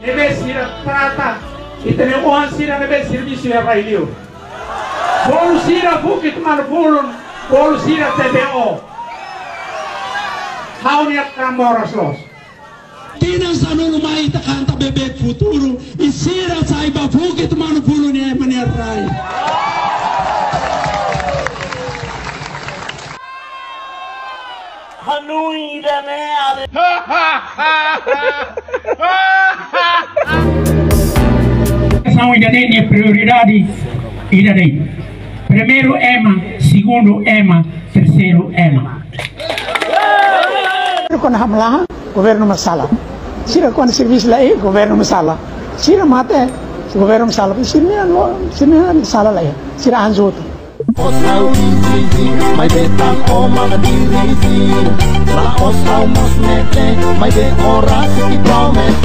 nebe sira trata itene ohin sira nebe serviço ya railio bolu sira bukit man bulun bolu sira TBO haunia kamoras los Tinas anu lumai takanta bebek futuro isira sa iba bukit man bulun ya manerai Hanui da merda. São ainda prioridade ainda daí. Primeiro EMA, segundo EMA, terceiro EMA. Quando hamlah, governo masalah. Sira quando serviço lá é governo masalah. Sira mata governo masalah. Sira masalah lá. Sira anjoto. Osau easy, my betan o mga dirizi. La osau mos mete, my be ora si promise.